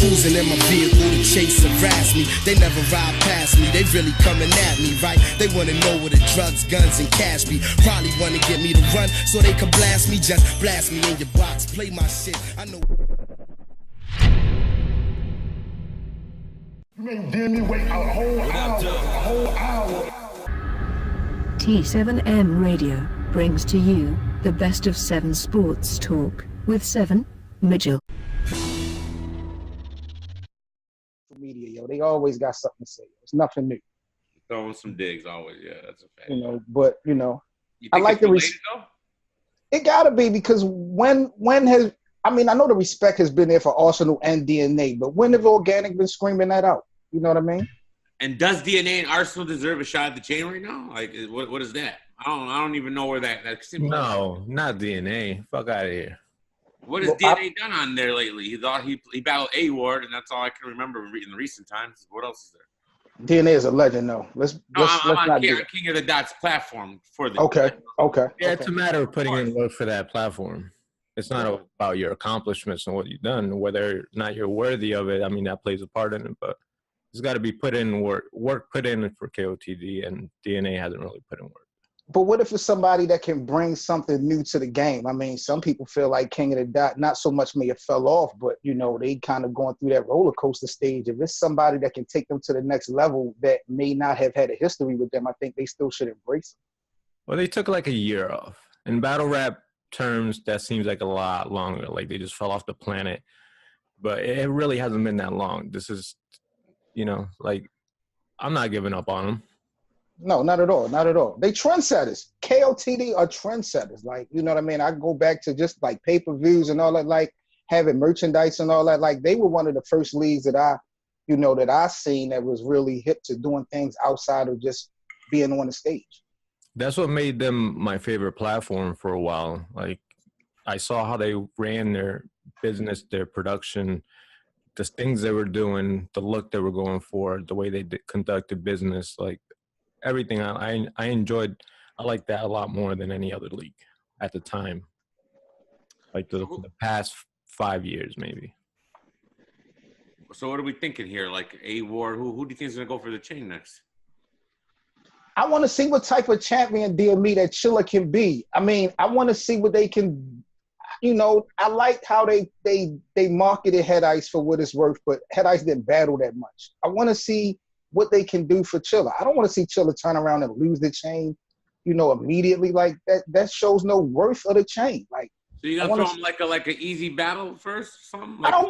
cruising in my vehicle to chase harass me. They never ride past me, they really coming at me, right? They wanna know where the drugs, guns, and cash be. Probably wanna get me to run so they can blast me. Just blast me in your box, play my shit. I know. You made Danny wait a whole hour. T7M Radio brings to you the best of 7 sports talk with 7 Mitchell. Media, yo, they always got something to say. It's nothing new. Throwing some digs always, yeah, that's a fact. You know, but you know, you I like the it gotta be because when has I mean I know the respect has been there for Arsenal and DNA, but when have Organic been screaming that out? You know what I mean? And does DNA and Arsenal deserve a shot at the chain right now? Like, what is that? I don't even know where that. No, not DNA. Fuck out of here. What has DNA done on there lately? He thought he battled A Ward, and that's all I can remember in the recent times. What else is there? DNA is a legend, though. Let's I'm not on King of the Dots platform for the. Okay. Yeah, it's a matter of putting in work for that platform. It's not about your accomplishments and what you've done, whether or not you're worthy of it. I mean, that plays a part in it, but it's got to be put in work put in for KOTD, and DNA hasn't really put in work. But what if it's somebody that can bring something new to the game? I mean, some people feel like King of the Dot, not so much may have fell off, but, you know, they kind of going through that roller coaster stage. If it's somebody that can take them to the next level that may not have had a history with them, I think they still should embrace them. Well, they took like a year off. In battle rap terms, that seems like a lot longer. Like they just fell off the planet. But it really hasn't been that long. This is, you know, like, I'm not giving up on them. No, not at all. Not at all. They trendsetters. KOTD are trendsetters. Like, you know what I mean? I go back to just like pay-per-views and all that, like having merchandise and all that. Like they were one of the first leagues that I seen that was really hip to doing things outside of just being on the stage. That's what made them my favorite platform for a while. Like I saw how they ran their business, their production, the things they were doing, the look they were going for, the way they conducted business, like everything. I enjoyed. I like that a lot more than any other league at the time. Like the past 5 years, maybe. So what are we thinking here? Like A Ward, who do you think is gonna go for the chain next? I want to see what type of champion DME that Chilla can be. I mean, I want to see what they can. You know, I like how they marketed Head Ice for what it's worth, but Head Ice didn't battle that much. I want to see what they can do for Chilla. I don't want to see Chilla turn around and lose the chain, you know, immediately. Like that shows no worth of the chain. Like, so you gonna throw him like an easy battle first, something? Like I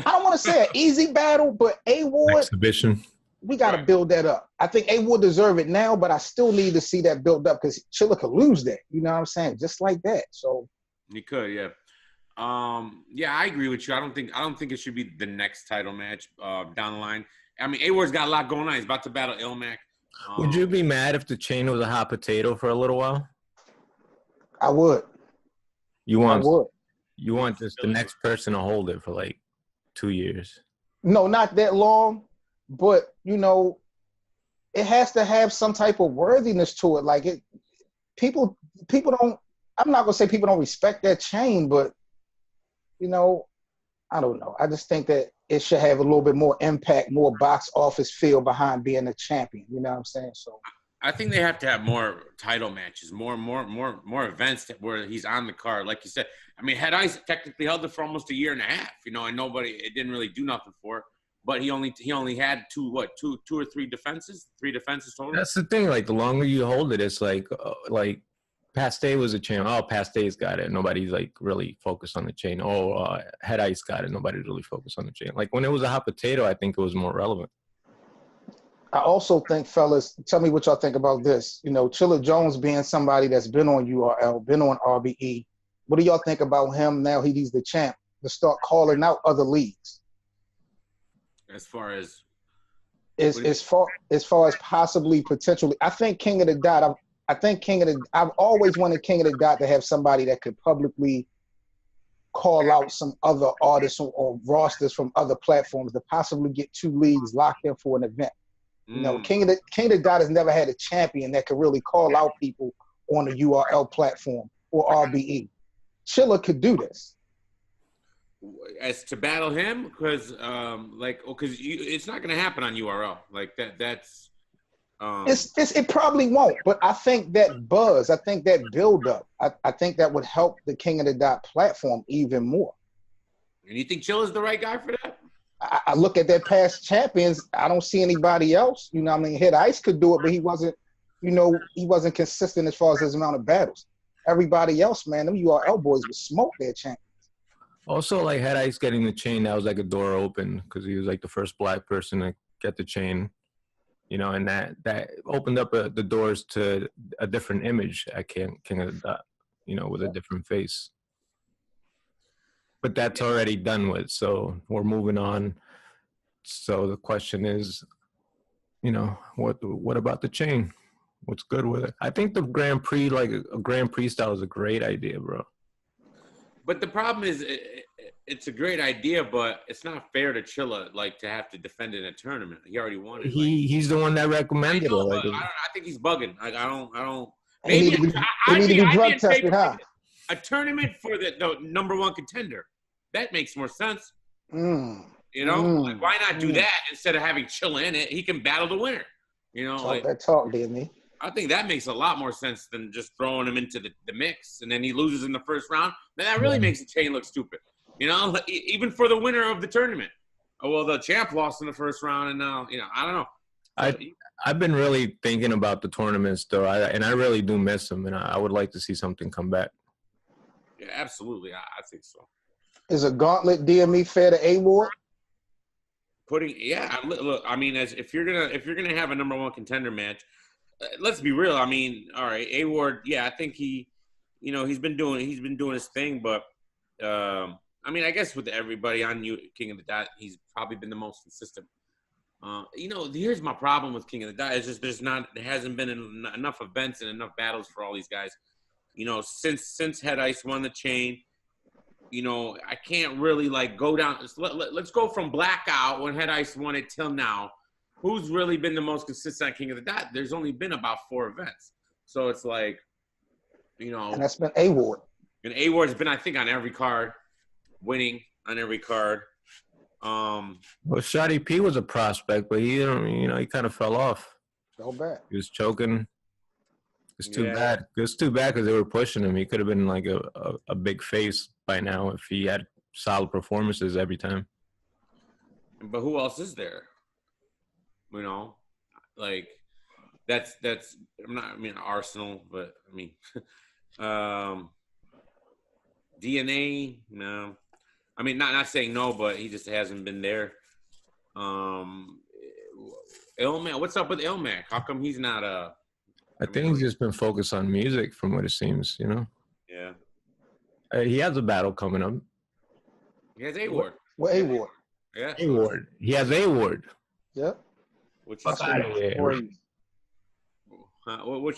don't want to say an easy battle, but A Ward exhibition. We got to build that up. I think A Ward deserve it now, but I still need to see that build up because Chilla could lose that. You know what I'm saying? Just like that. So. He could, yeah. Yeah, I agree with you. I don't think it should be the next title match down the line. I mean, A-Ward's got a lot going on. He's about to battle Ilmac. Would you be mad if the chain was a hot potato for a little while? I would. You want just the next person to hold it for like 2 years? No, not that long, but you know, it has to have some type of worthiness to it. Like people don't. I'm not gonna say people don't respect that chain, but you know, I don't know. I just think that it should have a little bit more impact, more box office feel behind being a champion. You know what I'm saying? So I think they have to have more title matches, more events where he's on the card. Like you said, I mean, Head Ice technically held it for almost a year and a half, you know, and it didn't really do nothing for it. But he only had two or three defenses total. That's the thing. Like the longer you hold it, it's like Paste was a chain. Oh, Paste's got it. Nobody's like really focused on the chain. Oh, Head Ice got it. Nobody's really focused on the chain. Like when it was a hot potato, I think it was more relevant. I also think, fellas, tell me what y'all think about this. You know, Chilla Jones being somebody that's been on URL, been on RBE. What do y'all think about him now he's the champ to start calling out other leagues? As far as possibly potentially, I think King of the Dot. I've always wanted King of the Dot to have somebody that could publicly call out some other artists or rosters from other platforms to possibly get 2 leagues locked in for an event. You know, King of the Dot has never had a champion that could really call out people on the URL platform or RBE. Chilla could do this. as to battle him, because it's not going to happen on URL like that. That's it probably won't, but I think that buzz, I think that build up, I think that would help the King of the Dot platform even more. And you think Chill is the right guy for that? I look at their past champions. I don't see anybody else. You know what I mean? Head Ice could do it, but he wasn't, he wasn't consistent as far as his amount of battles. Everybody else, man, them URL boys would smoke their champions. Also, like Head Ice getting the chain, that was like a door open because he was like the first black person to get the chain, and that opened up the doors to a different image at King of the Dot, with a different face. But that's already done with, so we're moving on. So the question is, what about the chain? What's good with it? I think the Grand Prix, like a Grand Prix style, is a great idea, bro. But the problem is, it's a great idea, but it's not fair to Chilla to have to defend in a tournament. He already won it. He's the one that recommended it. I think he's bugging. I don't. Maybe he need to be drug tested, huh? A tournament for the number one contender. That makes more sense. Why not do that instead of having Chilla in it? He can battle the winner. That talk, didn't he? I think that makes a lot more sense than just throwing him into the mix and then he loses in the first round. Man, that really makes the chain look stupid. Even for the winner of the tournament. Oh, well, the champ lost in the first round, and now, I don't know. I've been really thinking about the tournaments, though, and I really do miss them, and I would like to see something come back. Yeah, absolutely. I think so. Is a gauntlet DME fair to A-Ward? Look, I mean, if you're gonna have a number one contender match, let's be real. I mean, all right, A-Ward, yeah, I think he's been doing his thing, but I mean, I guess with everybody on King of the Dot, he's probably been the most consistent. Here's my problem with King of the Dot. It's just there hasn't been enough events and enough battles for all these guys. Since Head Ice won the chain, I can't really go down. Let's go from Blackout when Head Ice won it till now. Who's really been the most consistent on King of the Dot? There's only been about 4 events. So it's And that's been A-Ward. And A-Ward's been, I think, on every card, winning on every card. Well, Shotty P was a prospect, but he kind of fell off. So bad. He was choking. It's too bad. It's too bad because they were pushing him. He could have been like a big face by now if he had solid performances every time. But who else is there? That's Arsenal, but I mean DNA, no. I mean, not saying no, but he just hasn't been there. Ilmac, what's up with Ilmac? How come he's not I think he's just been focused on music, from what it seems. Yeah. He has a battle coming up. He has A-Ward. What A-Ward? Yeah. A-Ward. He has A-Ward. Yep. What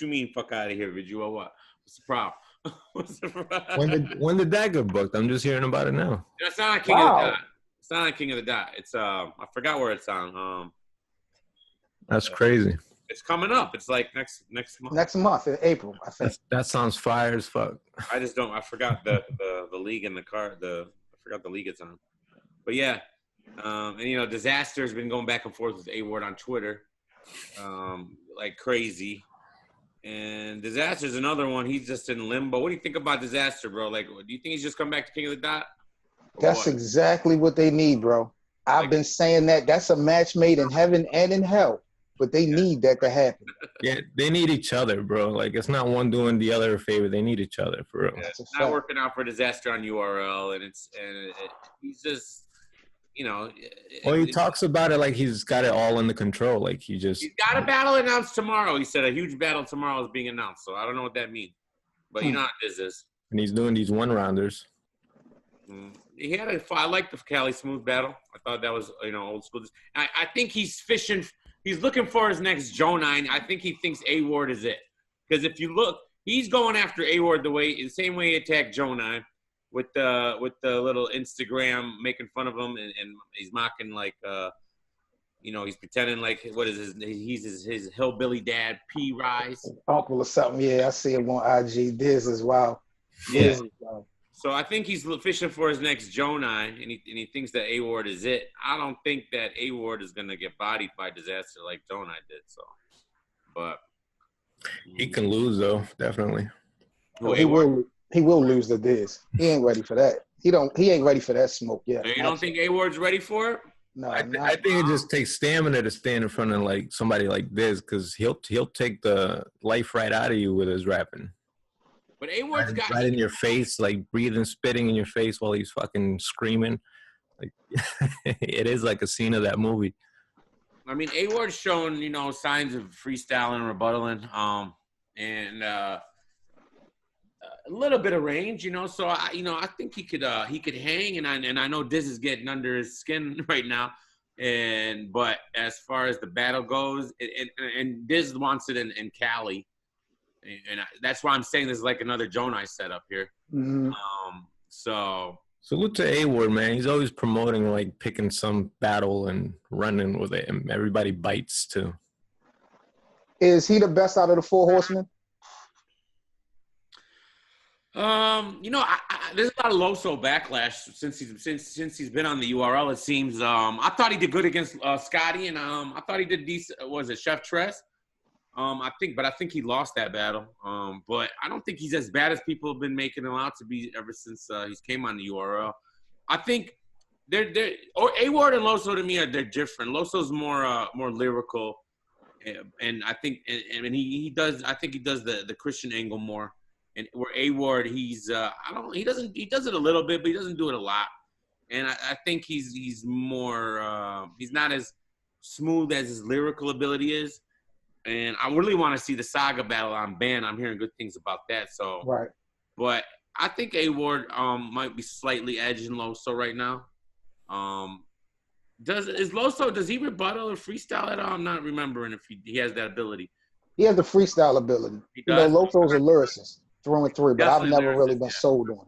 you mean? Fuck out of here, Vigil? What? What's the problem? What's the problem? When did that get booked? I'm just hearing about it now. It's not on King of the Dot. It's not on King of the Dot. It's I forgot where it's on. That's crazy. It's coming up. It's like next month. Next month in April, I think. That sounds fire as fuck. I just don't. I forgot the league and the card. I forgot the league it's on. But yeah, and Disaster has been going back and forth with A-Ward on Twitter, like crazy. And Disaster's another one. He's just in limbo. What do you think about Disaster, bro? Like, do you think he's just come back to King of the Dot? That's exactly what they need, bro. I've been saying that. That's a match made in heaven and in hell. But they need that to happen. Yeah, they need each other, bro. Like, it's not one doing the other a favor. They need each other, for real. Yeah, it's not working out for Disaster on URL, and he's just, Well, he talks about it like he's got it all under control. Like, he's got a battle announced tomorrow. He said a huge battle tomorrow is being announced. So I don't know what that means. But you know how this is. And he's doing these one-rounders. I like the Cali Smooth battle. I thought that was, old school. I think he's fishing. He's looking for his next Joe 9. I think he thinks A-Ward is it. Because if you look, he's going after A-Ward the same way he attacked Joe 9 with the little Instagram making fun of him and he's mocking he's pretending like he's his hillbilly dad P-Rise. Uncle or something. Yeah, I see him on IG. This as well. Yeah. So I think he's fishing for his next Jonah, and he thinks that A-Ward is it. I don't think that A-Ward is going to get bodied by disaster like Jonah did. So, but he can lose though, definitely. Oh, he will lose the Diz. He ain't ready for that. He ain't ready for that smoke yet. You don't think A-Ward's ready for it? No, I think it just takes stamina to stand in front of like somebody like this, because he'll take the life right out of you with his rapping. But A-Ward's right in your face, like breathing, spitting in your face while he's fucking screaming. Like it is like a scene of that movie. I mean, A-Ward's shown, signs of freestyling, rebuttaling, and a little bit of range, So I think he could hang, and I know Diz is getting under his skin right now, but as far as the battle goes, and Diz wants it in Cali. And that's why I'm saying this is like another Jonai setup here. Mm-hmm. So salute to A-Ward, man. He's always promoting like picking some battle and running with it, and everybody bites too. Is he the best out of the 4 horsemen? There's a lot of Loso backlash since he's been on the URL. It seems. I thought he did good against Scotty, and I thought he did decent. Was it Chef Tress? I think he lost that battle. But I don't think he's as bad as people have been making him out to be ever since he's came on the URL. I think A-Ward and Loso to me they're different. Loso's more lyrical, and I think and he does. I think he does the Christian angle more. And where A-Ward, he does it a little bit, but he doesn't do it a lot. And I think he's more he's not as smooth as his lyrical ability is. And I really want to see the Saga battle on Ban. I'm hearing good things about that. So, right. But I think A-Ward might be slightly edging Loso right now. Does he rebuttal or freestyle at all? I'm not remembering if he has that ability. He has the freestyle ability. Loso's a lyricist through and through, but Definitely I've never really been sold on him.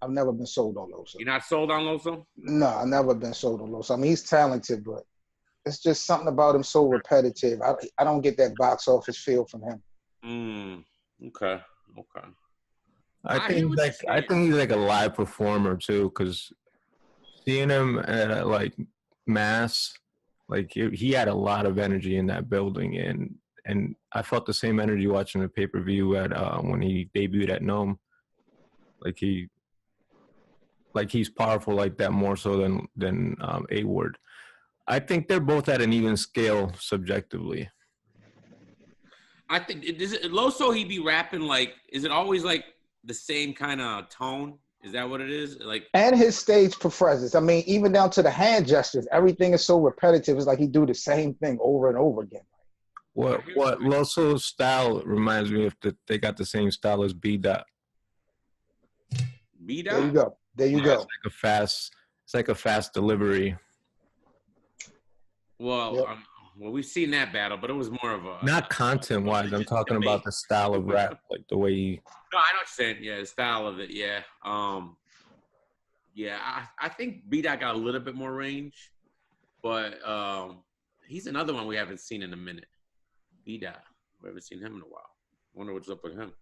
I've never been sold on Loso. You're not sold on Loso? No, I've never been sold on Loso. I mean, he's talented, but it's just something about him so repetitive. I don't get that box office feel from him. Okay. I think he's like a live performer too, because seeing him at like Mass, like he had a lot of energy in that building, and I felt the same energy watching the pay-per-view at when he debuted at Nome. Like he's powerful like that more so than A-Ward. I think they're both at an even scale subjectively. I think Loso, he be rapping like, is it always like the same kind of tone? Is that what it is? Like, and his stage presence. I mean, even down to the hand gestures, everything is so repetitive. It's like he do the same thing over and over again. What Loso's style reminds me of they got the same style as B-Dot. B-Dot? There you go. It's like a fast delivery. Well, yep. We've seen that battle, but it was more of a not content-wise. I'm talking about the style of rap, like the way he. No, I know what you're saying. Yeah, the style of it. Yeah, I think B-Dot got a little bit more range, but he's another one we haven't seen in a minute. B-Dot, we haven't seen him in a while. Wonder what's up with him.